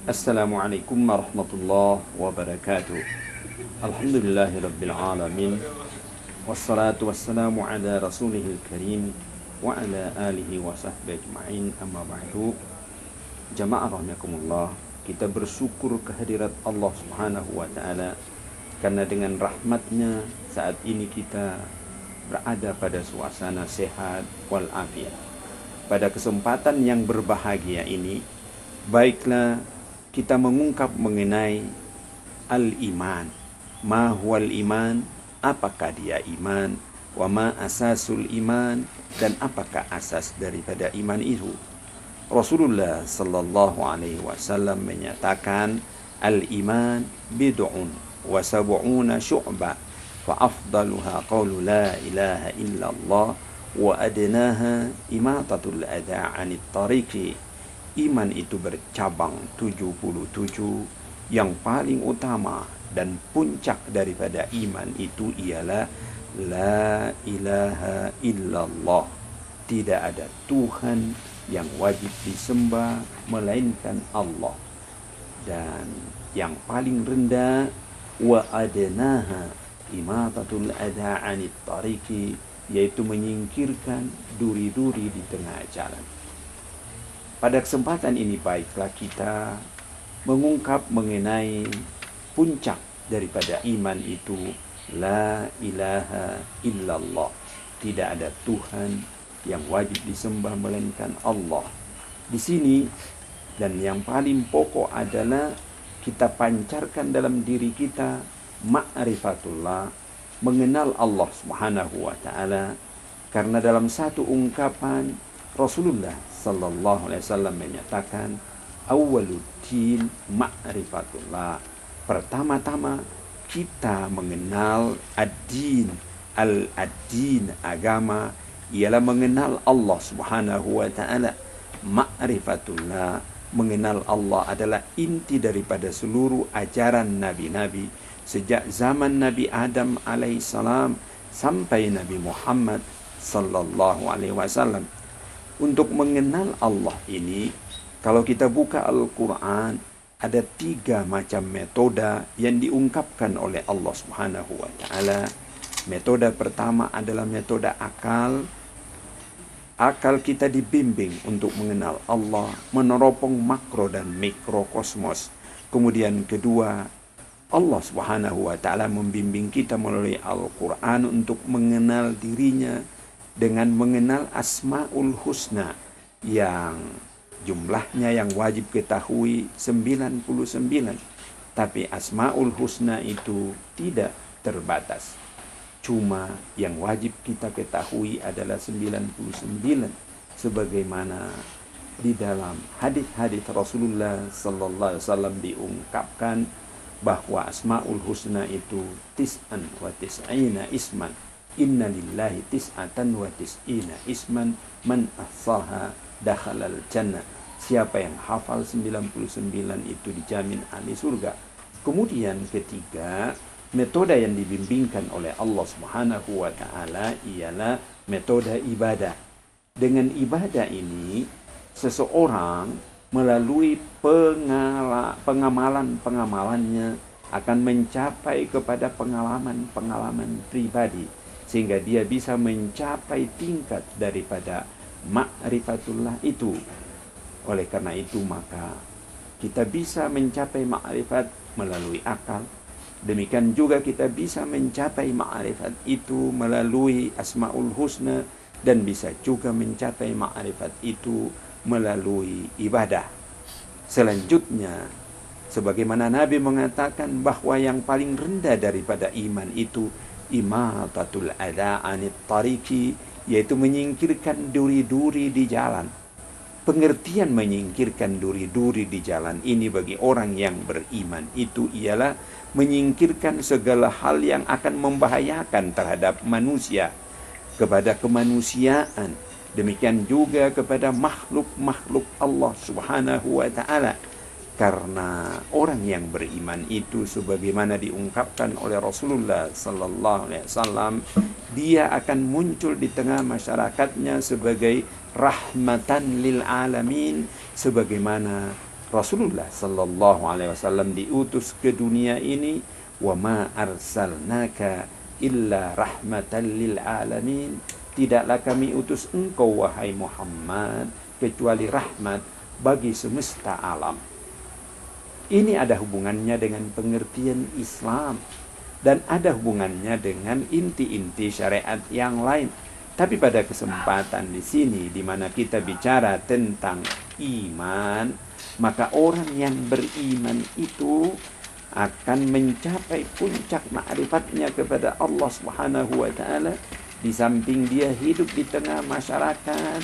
Assalamualaikum warahmatullahi wabarakatuh. Alhamdulillahirabbil alamin. Wassalatu wassalamu ala rasulihil karim wa ala alihi wa sahbihi ajma'in, amma ba'du. Jamaah rahimakumullah, kita bersyukur kehadirat Allah Subhanahu wa taala karena dengan rahmatnya saat ini kita berada pada suasana sehat walafiat. Pada kesempatan yang berbahagia ini, baiklah kita mengungkap mengenai al-iman. Ma huwal iman? Apakah dia iman? Wa ma asasul iman? Dan apakah asas daripada iman itu? Rasulullah sallallahu alaihi wasallam menyatakan al-iman bid'un wa sab'una syu'bah fa afdaluha qawlu la ilaha illallah wa adnaha imatatul adha 'anit tariqi. Iman itu bercabang 77, yang paling utama dan puncak daripada iman itu ialah la ilaha illallah. Tidak ada Tuhan yang wajib disembah melainkan Allah. Dan yang paling rendah wa adnaha imatatul adha 'anit tariqi, yaitu menyingkirkan duri-duri di tengah jalan. Pada kesempatan ini baiklah kita mengungkap mengenai puncak daripada iman itu la ilaha illallah. Tidak ada Tuhan yang wajib disembah melainkan Allah. Di sini dan yang paling pokok adalah kita pancarkan dalam diri kita ma'rifatullah, mengenal Allah Subhanahu wa taala, karena dalam satu ungkapan Rasulullah sallallahu alaihi wasallam menyatakan awwaluddin ma'rifatullah. Pertama-tama kita mengenal ad-din, al-ad-din agama ialah mengenal Allah Subhanahu wa taala. Ma'rifatullah, mengenal Allah adalah inti daripada seluruh ajaran nabi-nabi sejak zaman Nabi Adam alaihissalam sampai Nabi Muhammad sallallahu alaihi wasallam. Untuk mengenal Allah ini, kalau kita buka Al-Quran, ada 3 macam metode yang diungkapkan oleh Allah Subhanahu wa taala. Metode pertama adalah metode akal. Akal kita dibimbing untuk mengenal Allah, meneropong makro dan mikrokosmos. Kemudian kedua, Allah Subhanahu wa taala membimbing kita melalui Al-Quran untuk mengenal dirinya dengan mengenal Asmaul Husna, yang jumlahnya yang wajib ketahui 99. Tapi Asmaul Husna itu tidak terbatas. Cuma yang wajib kita ketahui adalah 99, sebagaimana di dalam hadis-hadis Rasulullah sallallahu alaihi wasallam diungkapkan bahwa Asmaul Husna itu tis'an wa tis'ina isman. Inna lillahi tis'atan wa tis'ina isman man ahsaha dakhalal jannah. Siapa yang hafal 99 itu dijamin ahli surga. Kemudian ketiga, metode yang dibimbingkan oleh Allah Subhanahu wa taala ialah metode ibadah. Dengan ibadah ini seseorang melalui pengamalan-pengamalannya akan mencapai kepada pengalaman-pengalaman pribadi, sehingga dia bisa mencapai tingkat daripada ma'rifatullah itu. Oleh karena itu maka kita bisa mencapai ma'rifat melalui akal. Demikian juga kita bisa mencapai ma'rifat itu melalui Asmaul Husna, dan bisa juga mencapai ma'rifat itu melalui ibadah. Selanjutnya, sebagaimana Nabi mengatakan bahwa yang paling rendah daripada iman itu imatatul adha 'anit tariqi, yaitu menyingkirkan duri-duri di jalan. Pengertian menyingkirkan duri-duri di jalan ini bagi orang yang beriman itu ialah menyingkirkan segala hal yang akan membahayakan terhadap manusia, kepada kemanusiaan, demikian juga kepada makhluk-makhluk Allah Subhanahu wa taala. Karena orang yang beriman itu sebagaimana diungkapkan oleh Rasulullah sallallahu alaihi wasallam, dia akan muncul di tengah masyarakatnya sebagai rahmatan lil alamin, sebagaimana Rasulullah sallallahu alaihi wasallam diutus ke dunia ini, wa ma arsalnaka illa rahmatan lil alamin. Tidaklah kami utus engkau wahai Muhammad kecuali rahmat bagi semesta alam. Ini ada hubungannya dengan pengertian Islam dan ada hubungannya dengan inti-inti syariat yang lain. Tapi pada kesempatan di sini di mana kita bicara tentang iman, maka orang yang beriman itu akan mencapai puncak ma'rifatnya kepada Allah Subhanahu wa taala, di samping dia hidup di tengah masyarakat,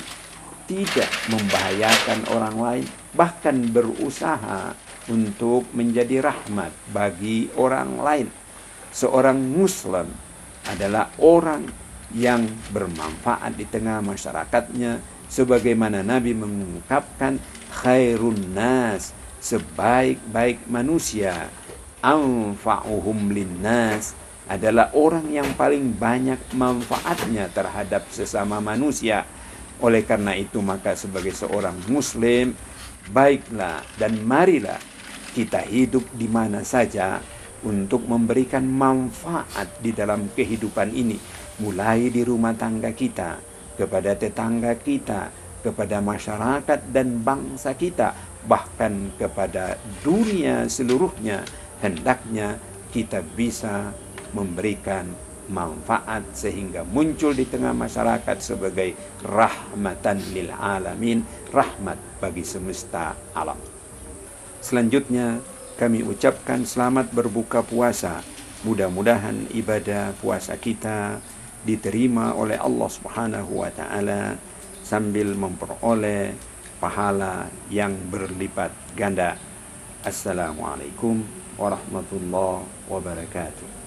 tidak membahayakan orang lain, bahkan berusaha untuk menjadi rahmat bagi orang lain. Seorang Muslim adalah orang yang bermanfaat di tengah masyarakatnya, sebagaimana Nabi mengungkapkan khairun nas, sebaik-baik manusia, anfa'uhum linnas, adalah orang yang paling banyak manfaatnya terhadap sesama manusia. Oleh karena itu maka sebagai seorang muslim, baiklah dan marilah kita hidup di mana saja untuk memberikan manfaat di dalam kehidupan ini, mulai di rumah tangga kita, kepada tetangga kita, kepada masyarakat dan bangsa kita, bahkan kepada dunia seluruhnya. Hendaknya kita bisa memberikan manfaat sehingga muncul di tengah masyarakat sebagai rahmatan lil alamin, rahmat bagi semesta alam. Selanjutnya kami ucapkan selamat berbuka puasa. Mudah-mudahan ibadah puasa kita diterima oleh Allah Subhanahu wa taala sambil memperoleh pahala yang berlipat ganda. Assalamualaikum warahmatullahi wabarakatuh.